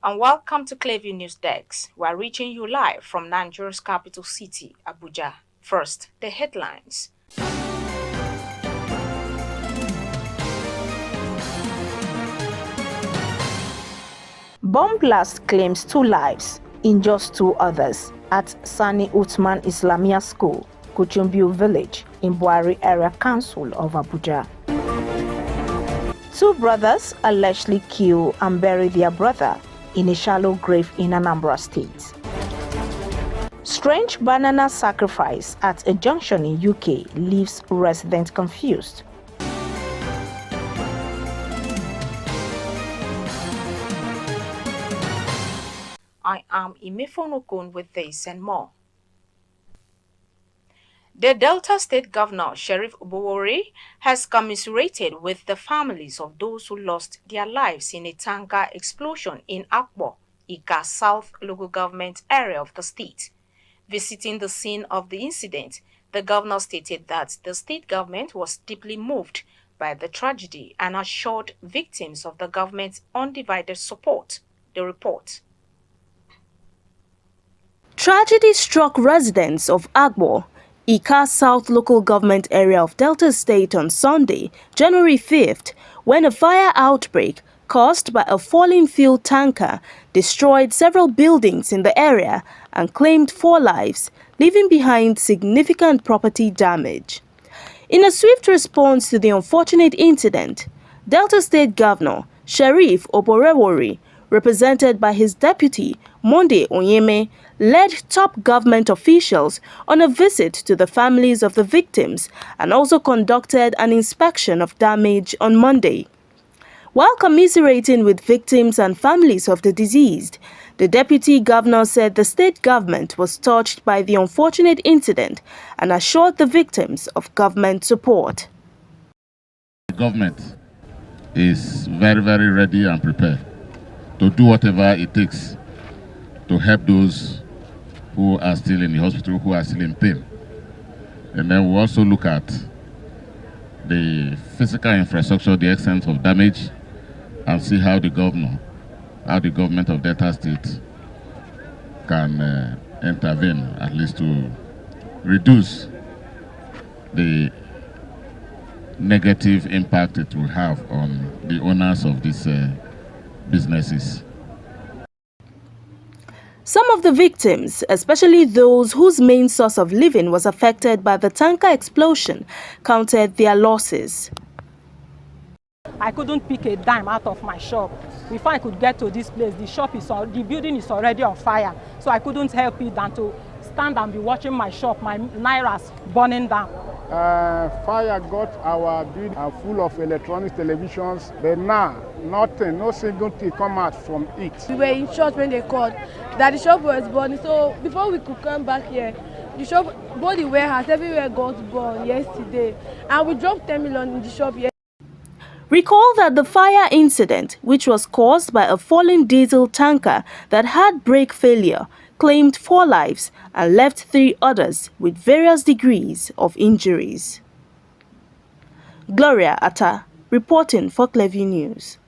and welcome to Clearview News Desk. We are reaching you live from Nigeria's capital city, Abuja. First, the headlines. Bomb blast claims 2 lives, injures 2 others at Sani Uthman Islamia School, Kuchumbiu Village, in Buhari Area Council of Abuja. 2 brothers allegedly kill and bury their brother in a shallow grave in Anambra State. Strange banana sacrifice at a junction in UK leaves residents confused. I am Imefonokun with this and more. The Delta State Governor, Sheriff Obowore, has commiserated with the families of those who lost their lives in a tanker explosion in Akwa-Ika South local government area of the state. Visiting the scene of the incident, the governor stated that the state government was deeply moved by the tragedy and assured victims of the government's undivided support. The report. Tragedy struck residents of Akwa-Ika South local government area of Delta State on Sunday, January 5th, when a fire outbreak caused by a falling fuel tanker destroyed several buildings in the area and claimed 4 lives, leaving behind significant property damage. In a swift response to the unfortunate incident, Delta State Governor Sheriff Obowore, represented by his deputy Monday Onyeme, led top government officials on a visit to the families of the victims and also conducted an inspection of damage on Monday. While commiserating with victims and families of the deceased, the deputy governor said the state government was touched by the unfortunate incident and assured the victims of government support. The government is very, very ready and prepared to do whatever it takes to help those who are still in the hospital, who are still in pain. And then we'll also look at the physical infrastructure, the extent of damage, and see how the government of Delta State can intervene, at least to reduce the negative impact it will have on the owners of these businesses. Some of the victims, especially those whose main source of living was affected by the tanker explosion, counted their losses. I couldn't pick a dime out of my shop. Before I could get to this place, the building is already on fire. So I couldn't help it than to stand and be watching my shop, my nairas burning down. Fire got our building full of electronic televisions, but now nothing, no single thing come out from it. We were in church when they called that the shop was burning. So before we could come back here, the shop, both the warehouse, everywhere got burned yesterday. And we dropped 10 million in the shop yesterday. Recall that the fire incident, which was caused by a falling diesel tanker that had brake failure, claimed 4 lives and left 3 others with various degrees of injuries. Gloria Atta, reporting for Clearview News.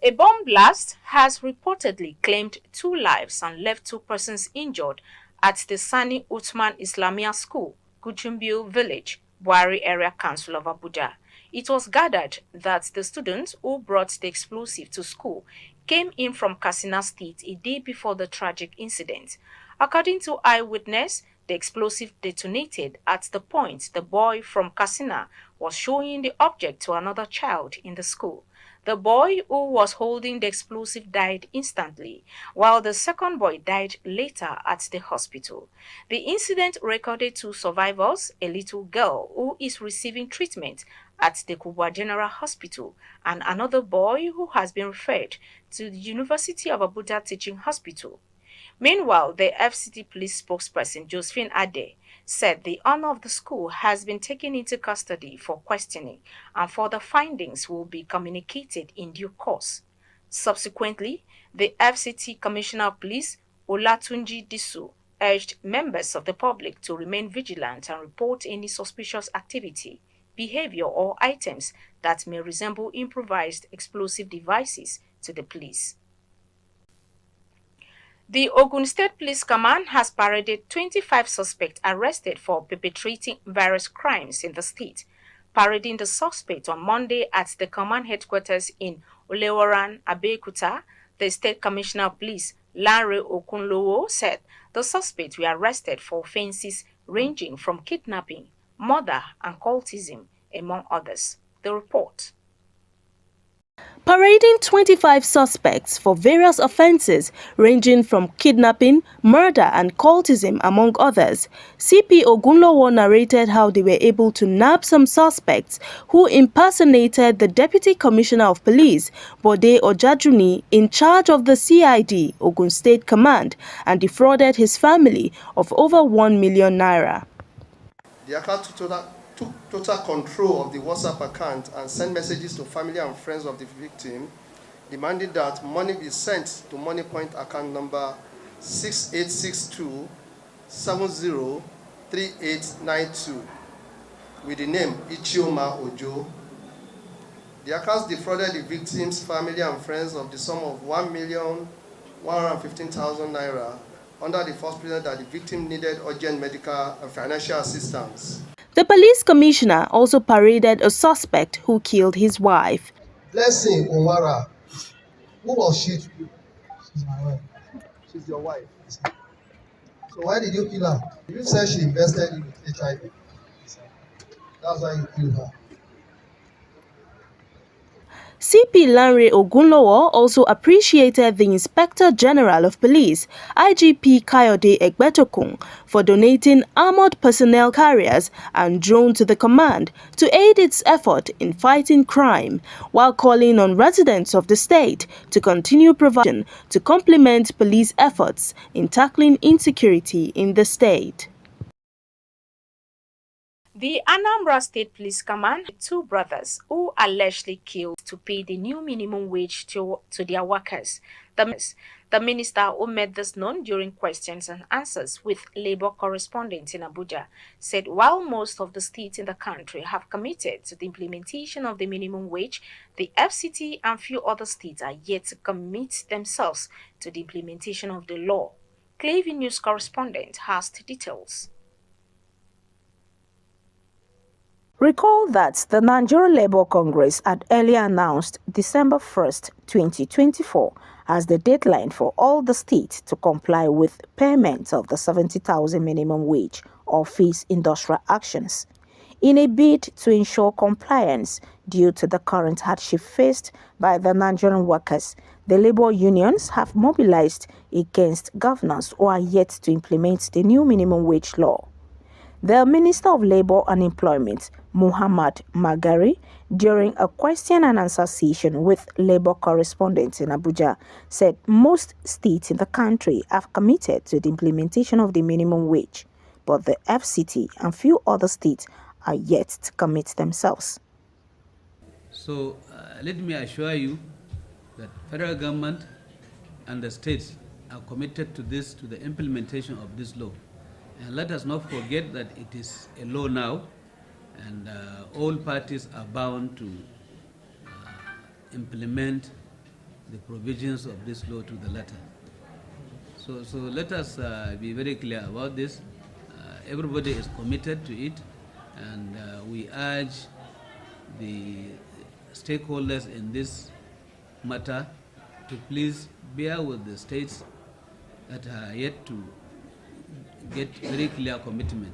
A bomb blast has reportedly claimed 2 lives and left 2 persons injured at the Sani Uthman Islamia School, Kuchumbiu Village, Buhari Area Council of Abuja. It was gathered that the students who brought the explosive to school came in from Katsina State a day before the tragic incident. According to eyewitness, the explosive detonated at the point the boy from Katsina was showing the object to another child in the school. The boy who was holding the explosive died instantly, while the second boy died later at the hospital. The incident recorded 2 survivors, a little girl who is receiving treatment at the Kubwa General Hospital, and another boy who has been referred to the University of Abuja Teaching Hospital. Meanwhile, the FCT police spokesperson Josephine Ade said the owner of the school has been taken into custody for questioning and further findings will be communicated in due course. Subsequently, the FCT Commissioner of Police, Olatunji Disu, urged members of the public to remain vigilant and report any suspicious activity, behavior or items that may resemble improvised explosive devices to the police. The Osun State Police Command has paraded 25 suspects arrested for perpetrating various crimes in the state. Parading the suspect on Monday at the command headquarters in Olewaran, Abeokuta, the State Commissioner of Police, Lanre Okunlowo, said the suspects were arrested for offenses ranging from kidnapping, murder, and cultism, among others. The report. Parading 25 suspects for various offenses ranging from kidnapping, murder and cultism among others, CP Ogunlowo narrated how they were able to nab some suspects who impersonated the Deputy Commissioner of Police, Bode Ojajuni, in charge of the CID, Osun State Command, and defrauded his family of over 1 million naira. The account took total control of the WhatsApp account and sent messages to family and friends of the victim, demanding that money be sent to money point account number 6862703892 with the name Ichioma Ojo. The accounts defrauded the victim's family and friends of the sum of 1,115,000 naira under the false pretense that the victim needed urgent medical and financial assistance. The police commissioner also paraded a suspect who killed his wife. Blessing Onwara, who was she? She's my wife. She's your wife. So why did you kill her? You said she invested in HIV. That's why you killed her. CP Lanre Ogunlowo also appreciated the Inspector General of Police, IGP Kayode Egbetokun, for donating armored personnel carriers and drone to the command to aid its effort in fighting crime, while calling on residents of the state to continue providing to complement police efforts in tackling insecurity in the state. The Anambra State Police Command, two brothers who allegedly killed to pay the new minimum wage to their workers. The minister, who made this known during questions and answers with labor correspondents in Abuja, said while most of the states in the country have committed to the implementation of the minimum wage, the FCT and few other states are yet to commit themselves to the implementation of the law. Clavy News correspondent has the details. Recall that the Nigeria Labour Congress had earlier announced December 1st, 2024 as the deadline for all the states to comply with payment of the 70,000 minimum wage or face industrial actions. In a bid to ensure compliance due to the current hardship faced by the Nigerian workers, the labor unions have mobilized against governors who are yet to implement the new minimum wage law. The Minister of Labour and Employment, Muhammad Magari, during a question and answer session with labor correspondents in Abuja, said most states in the country have committed to the implementation of the minimum wage, but the FCT and few other states are yet to commit themselves. So let me assure you that federal government and the states are committed to the implementation of this law. And let us not forget that it is a law now, and all parties are bound to implement the provisions of this law to the letter. So let us be very clear about this. Everybody is committed to it, and we urge the stakeholders in this matter to please bear with the states that are yet to get very clear commitment.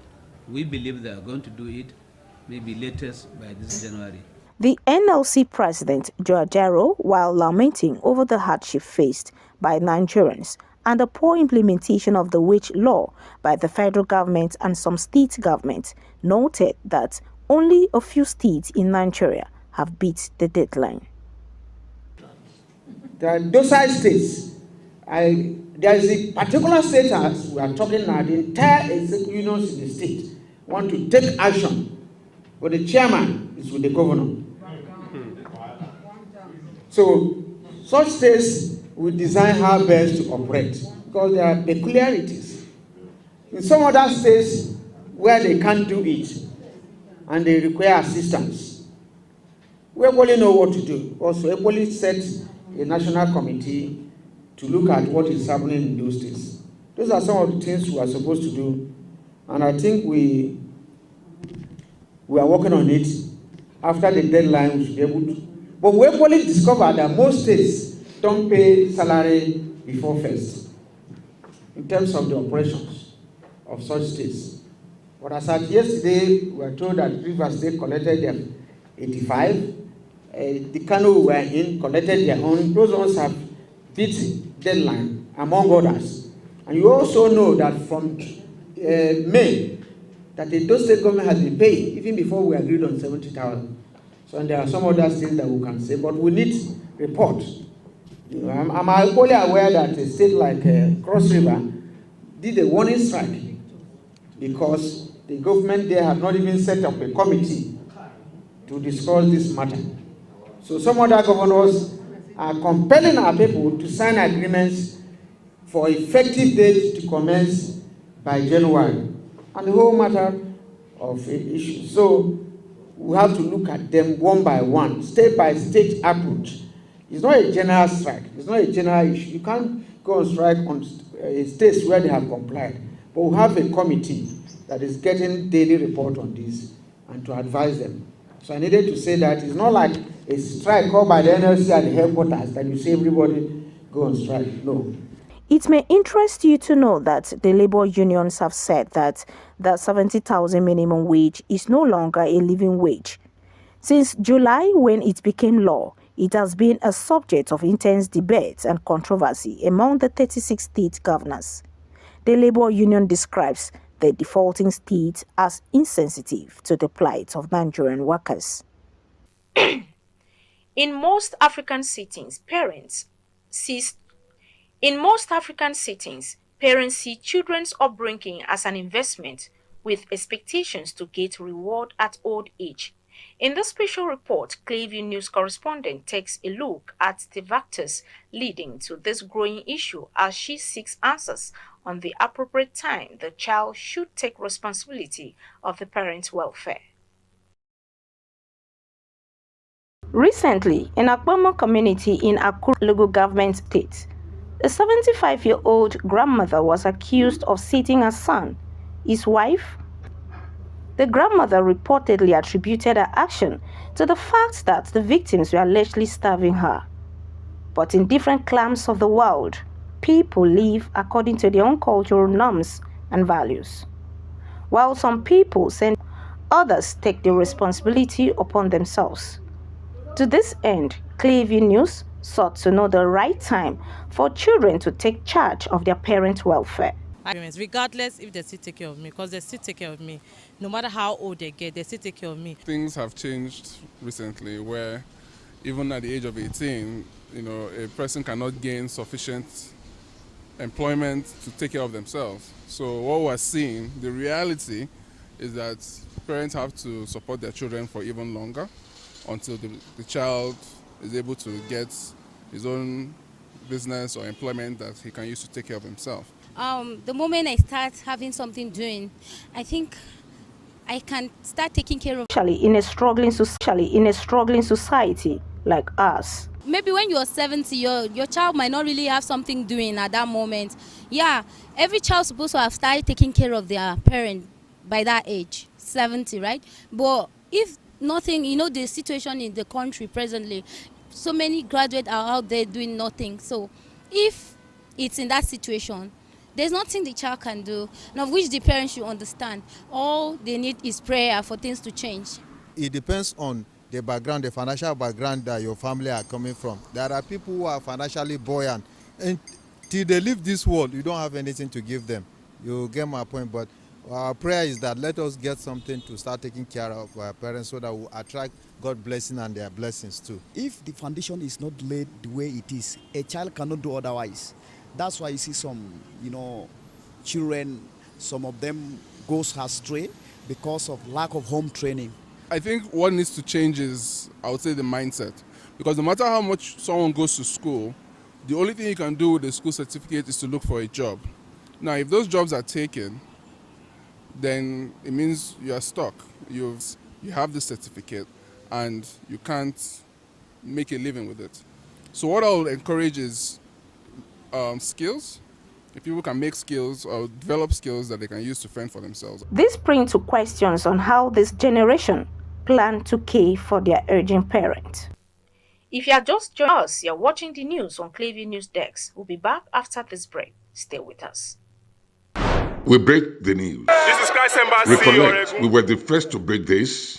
We believe they are going to do it maybe latest by this January. The NLC president, Joe Ajero, while lamenting over the hardship faced by Nigerians and the poor implementation of the wage law by the federal government and some state governments, noted that only a few states in Nigeria have beat the deadline. There are docile states. There is a particular state, as we are talking now, the entire executive unions in the state want to take action, but the chairman is with the governor. So, such states will design how best to operate because there are peculiarities. In some other states where they can't do it and they require assistance, we only know what to do. Also, EPOLI set a national committee to look at what is happening in those states. Those are some of the things we are supposed to do, and I think we are working on it. After the deadline, we should be able to. But we actually discovered that most states don't pay salary before first, in terms of the operations of such states. But as at yesterday, we were told that Rivers State collected their 85. The Kano we were in collected their own. Those ones have beat deadline, among others. And you also know that from May, that the Edo State government has been paying, even before we agreed on 70,000. So and there are some other things that we can say, but we need report. You know, I'm equally aware that a state like Cross River did a warning strike because the government there have not even set up a committee to discuss this matter. So some other governors are compelling our people to sign agreements for effective date to commence by January, and the whole matter of issues. So we have to look at them one by one, state by state approach. It's not a general strike. It's not a general issue. You can't go on strike on states where they have complied. But we have a committee that is getting daily report on this and to advise them. So I needed to say that it's not like a strike called by the NLC at the headquarters that you say everybody go on strike. No. It may interest you to know that the labor unions have said that the 70,000 minimum wage is no longer a living wage. Since July, when it became law, it has been a subject of intense debate and controversy among the 36 state governors. The labor union describes the defaulting state as insensitive to the plight of Nigerian workers. In most African settings, parents see children's upbringing as an investment with expectations to get reward at old age. In this special report, Clearview News correspondent takes a look at the factors leading to this growing issue as she seeks answers on the appropriate time the child should take responsibility of the parent's welfare. Recently, in Akwama community in Akure local government state, a 75-year-old grandmother was accused of cheating her son, his wife. The grandmother reportedly attributed her action to the fact that the victims were allegedly starving her. But in different clans of the world, people live according to their own cultural norms and values. While some people send, others take the responsibility upon themselves. To this end, Clearview News sought to know the right time for children to take charge of their parents' welfare. Regardless if they still take care of me, because they still take care of me. No matter how old they get, they still take care of me. Things have changed recently where even at the age of 18, a person cannot gain sufficient employment to take care of themselves. So what we're seeing, the reality is that parents have to support their children for even longer until the child is able to get his own business or employment that he can use to take care of himself. The moment I start having something doing, I think I can start taking care of. Especially in a struggling society like us. Maybe when you're 70, your child might not really have something doing at that moment. Yeah, every child's supposed to have started taking care of their parent by that age, 70, right? But if nothing, the situation in the country presently, so many graduates are out there doing nothing. So if it's in that situation, there's nothing the child can do, and of which the parents should understand. All they need is prayer for things to change. It depends on the background, the financial background that your family are coming from. There are people who are financially buoyant, and till they leave this world, you don't have anything to give them. You get my point, but our prayer is that let us get something to start taking care of our parents so that we attract God's blessing and their blessings too. If the foundation is not laid the way it is, a child cannot do otherwise. That's why you see some, children, some of them goes astray because of lack of home training. I think what needs to change is, I would say, the mindset. Because no matter how much someone goes to school, the only thing you can do with the school certificate is to look for a job. Now, if those jobs are taken, then it means you are stuck. You have the certificate and you can't make a living with it. So what I will encourage is skills, if people can make skills or develop skills that they can use to fend for themselves. This brings to questions on how this generation plan to care for their aging parents. If you are just joining us, you're watching the news on Clearview News Desk. We'll be back after this break. Stay with us. We break the news. This is Christ Embassy. Recollect, we were the first to break this.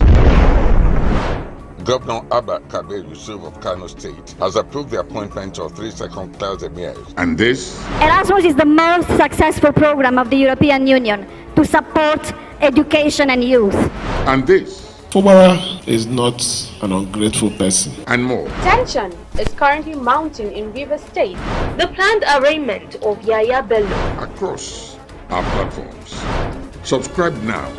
Governor Abba Kabir Yusuf of Kano State has approved the appointment of 3 second-class emirs. And this? Erasmus is the most successful program of the European Union to support education and youth. And this? Fubara is not an ungrateful person. And more. Tension is currently mounting in Rivers State. The planned arraignment of Yaya Bello. Across our platforms. Subscribe now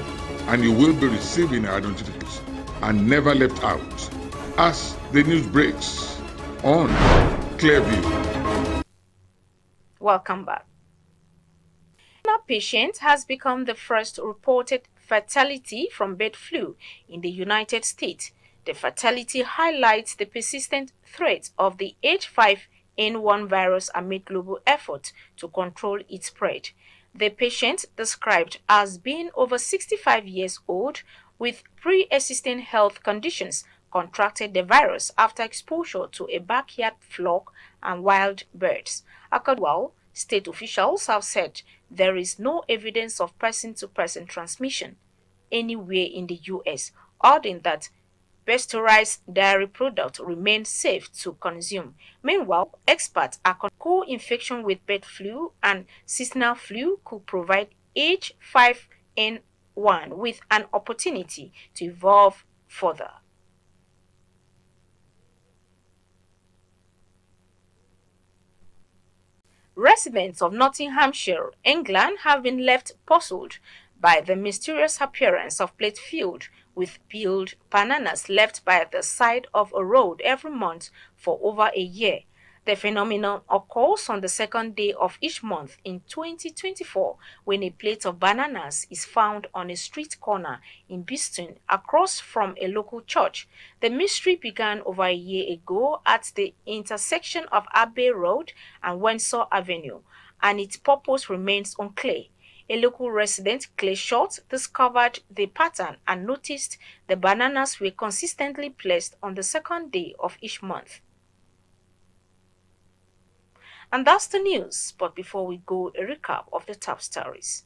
and you will be receiving our notifications and never left out as the news breaks on Clearview. Welcome back. A patient has become the first reported fatality from bird flu in the United States. The fatality highlights the persistent threat of the H5N1 virus amid global efforts to control its spread. The patient, described as being over 65 years old with pre-existing health conditions, contracted the virus after exposure to a backyard flock and wild birds. According state officials have said there is no evidence of person-to-person transmission anywhere in the U.S., adding that pasteurized dairy products remain safe to consume. Meanwhile, experts are co-infection with bird flu and seasonal flu could provide H5N1 with an opportunity to evolve further. Residents of Nottinghamshire, England, have been left puzzled by the mysterious appearance of plate filled with peeled bananas left by the side of a road every month for over a year. The phenomenon occurs on the second day of each month in 2024 when a plate of bananas is found on a street corner in Beeston across from a local church. The mystery began over a year ago at the intersection of Abbey Road and Windsor Avenue, and its purpose remains unclear. A local resident, Clay Short, discovered the pattern and noticed the bananas were consistently placed on the second day of each month. And that's the news, but before we go, a recap of the top stories.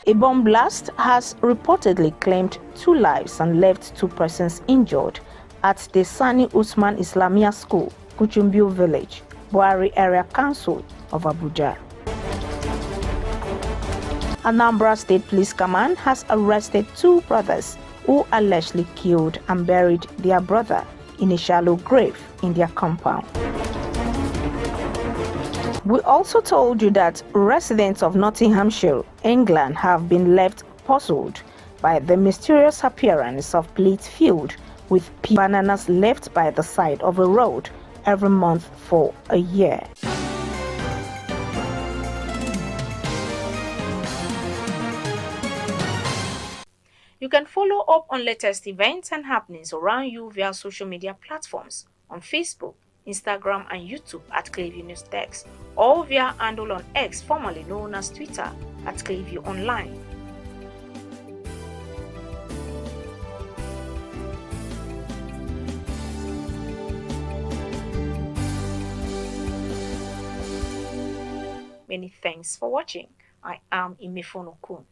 A bomb blast has reportedly claimed 2 lives and left 2 persons injured at the Sani Usman Islamia School, Kuchumbio Village, Buhari Area Council of Abuja. Anambra State Police Command has arrested 2 brothers who allegedly killed and buried their brother in a shallow grave in their compound. We also told you that residents of Nottinghamshire, England, have been left puzzled by the mysterious appearance of plates filled with bananas left by the side of a road every month for a year. You can follow up on latest events and happenings around you via social media platforms on Facebook, Instagram, and YouTube at Clearview News Desk, or via handle on X, formerly known as Twitter, at Clearview Online. Many thanks for watching. I am Imefono Kun.